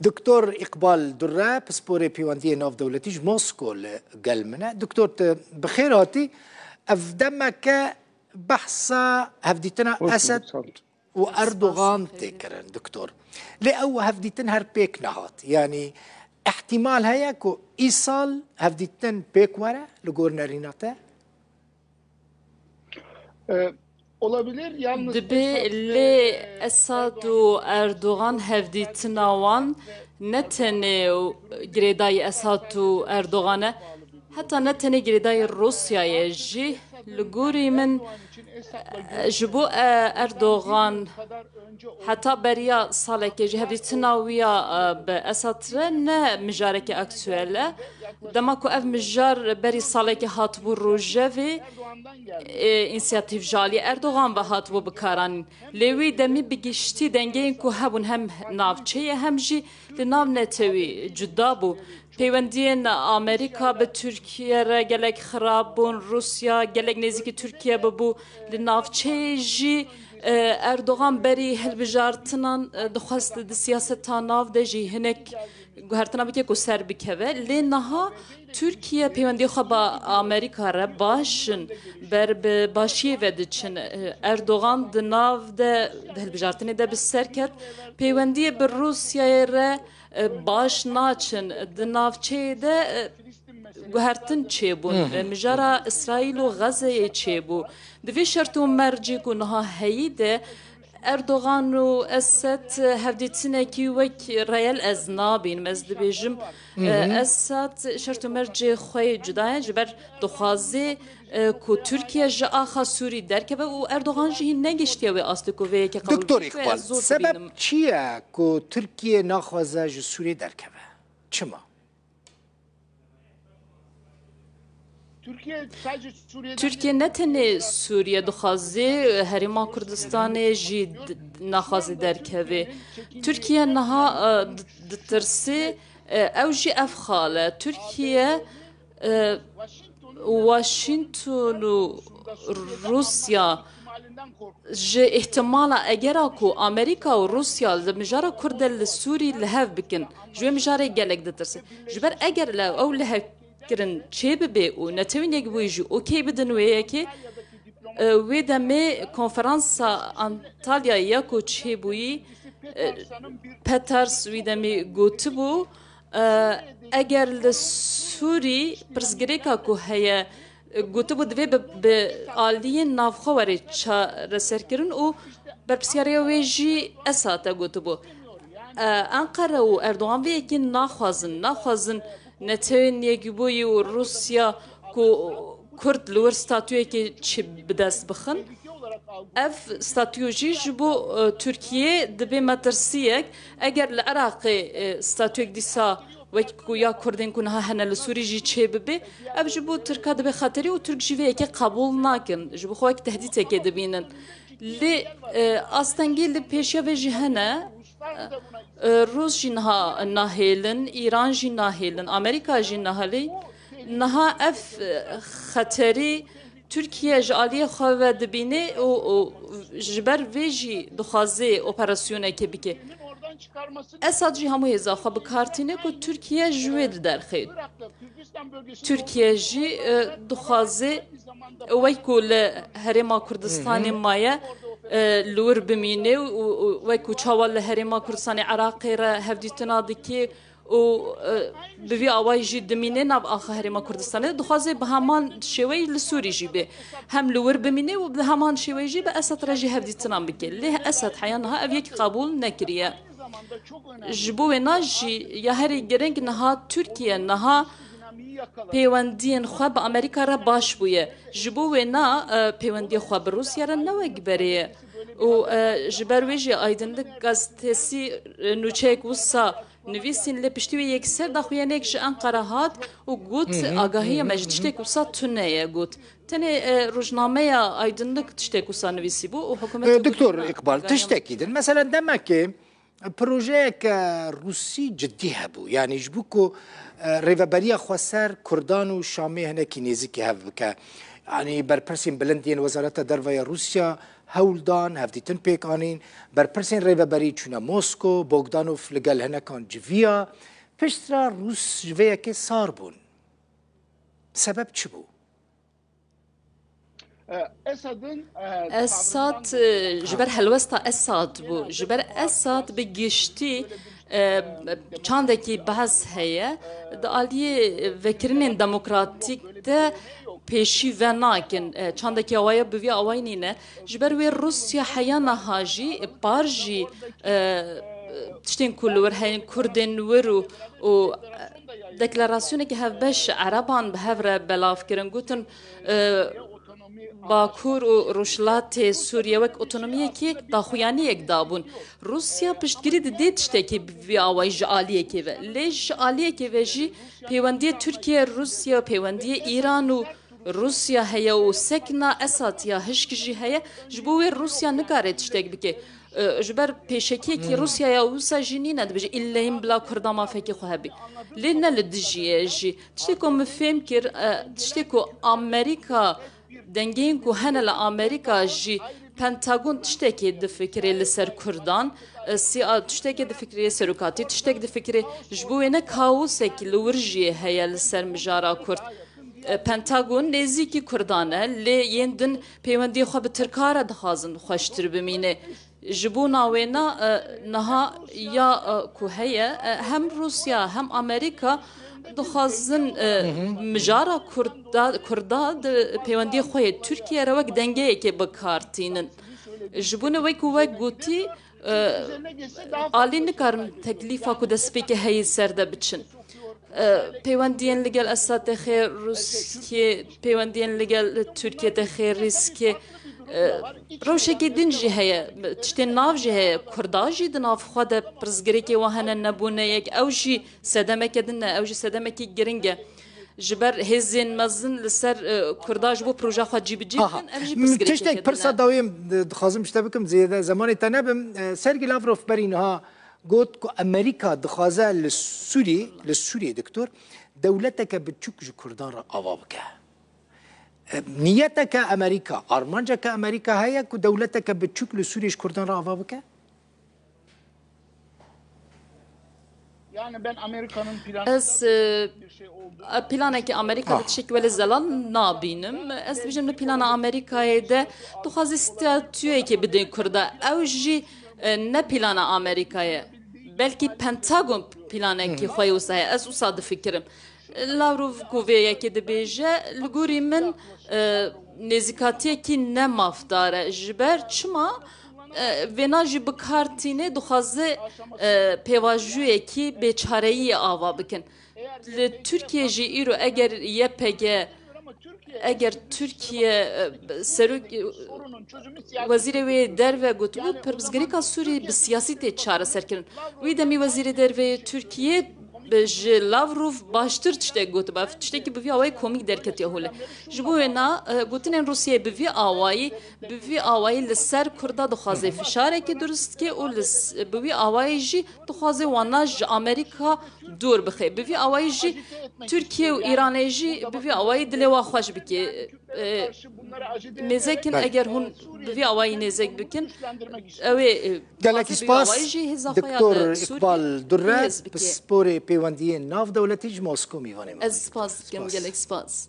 دكتور إقبال درة بسبوري بيواندية نوف دولتيج موسكو قلمنا دكتور بخير هاتي أفدمك بحثة هفديتنا أسد وأردوغان تكرن دكتور لأو هفديتن هر بيك نهات يعني احتمال هيكو إيصال هفديتن بيك ورا لغورنا ريناتا olabilir. Yalnız li Esad û Erdogan hevdîtina wan ne tenê girêdayî Esad û Erdogan e heta ne tenê girêdayî Rusyayê jî li gorî min ji bo Erdogan heta beriya salekê jî hevdîtina wî ya bi Esad re ne mijareke aktûel e dema ku ev mijar berî salekê hatibû Rojevê inisiyatif jalî Erdogan ve hatibû bikaranîn lê wî demî bi giştî dengeyên ku hebûn hem navçeyê hem jî li nav netewî cuda bû peywendiyên Amerîka bi Tirkiye re gelek xirab bûn Rusya gelek nêzîkî Tirkiye bibû li navçeyê jî Erdogan berî hilbijartinan dixwast di siyaseta nav de jî hinek guhertina bike ku ser bikeve lê niha Türkiye peywendiyê xwe bi Amerîka re başin ber bi başiyê ve diçin Erdogan di nav de di hilbijartinê de bi ser ket peywendiyê bi Rusyayê re baş naçin di navçeyê de guhertin çêbûn mijara İsraîl û Gazeyê çêbû di vê şert û mercî ku niha heyî de Erdogan û Esed hevdîtinekî wek reyel ez nabînim ez dibêjim Esed şert û mercê xwe cuda ye ji ber dixwaze ku Türkiye ji axa Sûrî derkeve û Erdogan jî hîn negiştiye wê astê ku vê yekê qebûl دكتور إقبال sebep çi ye ku Türkiye naxwaze ji Sûrî derkeve çima Türkiye ne tenê Sûriye dixwaze Herêma Kurdistanê jî naxwaze derkeve Türkiye niha ditirsê ew jî ev xal e Türkiye Washington û Rusya ji ihtimala egera ku Amerîka û Rusya li mijara Kurd li Sûrî li hev bikin ji wê mijarê gelek ditirse ji ber eger ew li hev kirin çê bibe û netewînek wê jî okey bidin wê yekê wê demê konferansa Antalyayê ya ku çêbûyî Peters wî demê gotibû eger li Sûrî pirsgirêka ku heye gotibû divê bi aliyên navxwe werê çareserkirin û berpirsyariya wê jî Esad e gotibû Ankara û Erdogan vê yekî naxwazin netewên yekîbûyî û Rusya ku Kurd li wir statûyekê çi bi dest bixin ev statû jî ji bo Tirkiyê dibe metirsiyek eger li Iraqê statûyek dîsa wek ku ya Kurdên ku niha hene li Sûrî jî çê bibe ev ji bo Tirka dibe xeterî û Tirk jî vê yekê qebûl nakin ji bo xwe wek tehdîtekê dibînin lê astengî li pêşiya vê jî hene Rus jî niha nahêlin İran jî nahêlin Amerîka jî nahelî niha ev xeterî Türkiye ji aliyê xwe ve dibîne û ji ber vê jî dixwaze operasyonekê bike Esad jî hemû hêza xwe bikartîne ku Türkiye ji wê diderxe Türkiye jî dixwaze wek ku li Herêma Kurdistanê maye li wir bimîne û wek ku çawa li Herêma Kurdistanê Iraqê re hevdîtina dike û bi vî awayî jî dimîne nav axa Herêma Kurdistanê dixwaze bi heman şêweyî li Sûrî jî be hem li wir bimîne û bi heman şêweyî jî bi Esed re jî hevdîtinan bike lê Esed heya niha ev yekî qebûl nekiriye ji bo wê na jî ya herî girêng niha Tirkiye niha peywendiyên xwe bi Amerîka re baş bûye ji bo wê na peywendiyê xwe bi Rusya re ne wek berê ye û ji ber wê jî aydınlık gazetesî nûçeyek wisa nivîsîn lê piştî wê yekser daxuyenek ji Ankara hat û got agahiya me ji tiştek wisa tune ye got tenê rojnameya aydınlık tiştek wisa nivîsî bû û hikûmet دكتور إقبال تشتكي مثلا دمك بروجيك روسي جدي هبو يعني جبوكو ريفابريا خوسر كردان وشامي هنا كينيزي كي هبكا يعني بربرسين بلندين وزارة درفيا روسيا هولدان هفدیتن پیکانین برپرسین ریوبری چونه موسکو بوگدانوف لگل هنکان جویا پشترا روس جویا که سار بون سبب چی بو؟ اساد جبر هلوستا اساد بو جبر اساد بگشتی چندکی بحث هیا دالی وکرین دموکراتیک ده پیشی و ناکن چندکی آوایا بوی آواینی نه جبر وی روسیا حیانا هاجی بارجی تشتین کلور هین کردن ورو و دکلاراسیونه که هفبش عربان به هفره بلاف کرن گوتن باکور و روشلات سوریه وک اتونومیه که داخویانی یک دابون روسیا پشتگیری ده تشته که بی آوائی جعالیه که و لیش جعالیه که و جی پیوندی ترکیه روسیا پیوندی ایران و روسیا هیا و سکنا اسات یا هشکجی هیا جبوی روسیا نکاره تشته بکه جبر پیشکی که روسیا یا وسا جنی ندبج الا هم بلا کردما فکی خوابی لنا لدجیه جی تشته کو مفهم کر تشته کو امریکا دنگین کو هنه لامریکا جی پنتاگون تشتکی د فکری لسر کردان سیا تشتکی د فکری سرکاتی تشتکی د فکری جبوینه کاوس کی لورجی هیا لسر مجارا کرد پنتاگون نزیکی کردانه لی یندن پیوندی خو به ترکاره دخازن خوشتر بمینه جبو ناوینا نها یا کو هیا هم روسیا هم امریکا دخوازن مجارا کردا پیوندی خوی ترکیه روک دنگه که بکارتینن جبونه وی کو وی گوتی آلی نکارن تکلیفا کو دسپی که هی سرده بچن پیوندین لگل اسات خیر روسیه پیوندین لگل ترکیه تخیر ریسکه روشکی دین جی هیا تشتین ناف جی هیا کرداجی دناف خود پرزگری که وهنه نبونه یک اوجی سدمه کدنه اوجی سدمه کی گرینگه جبر هزین مزن لسر کرداج بو پروژه خود جی بجی کن اوجی پرزگری که تشتک پرسا داویم خازم شتبکم زیاده زمان تنبم سرگی لاوروف برینها قلت كو أمريكا دخازة للسوري دكتور دولتك بتشوك كردان أوابك نيتك أمريكا أرمانجك أمريكا هيا كو دولتك بتشوك للسوري كردان أوابك Yani ben Amerika'nın planı ki Amerika'da teşekkül zelan nabinım. Ez bizim planı Amerika'ya da duhazı statüye ki bidin kurda. Evji ne planı Amerika'ya? Belki Pentagon planı ki xoyusaya. Ez usadı fikrim. Lavrov kuvveye ki de beje lguri min nezikatiye ki ne mafdare. Jiber çma وینا جی بکارتینه دخوازه پیواجویه کی بیچارهی آوا بکن ترکیه جی ایرو اگر ترکیه سروک وزیر وی در و گوتو پربزگری که سوری به سیاسی تی چاره سر کرن وی دمی وزیر در و ترکیه بج لاوروف باشتر تشته گوت با تشته کی بوی آوای کومیک درکتی هوله جبوینا گوتن روسیه بوی آوای لسر کردا دخوازه فشاره کی درست کی او بوی آوای جی دخوازه واناج امریکا دور بخی بوی آوای جی ترکیه و ایران جی بوی آوای دلوا خوش بکی مزکن اگر هون بوی آوای نزک بکن اوی گلکی سپاس دکتر اقبال دره سپوری پیوندی ناف دولتی موسکو میوانیم از سپاس کم گلک سپاس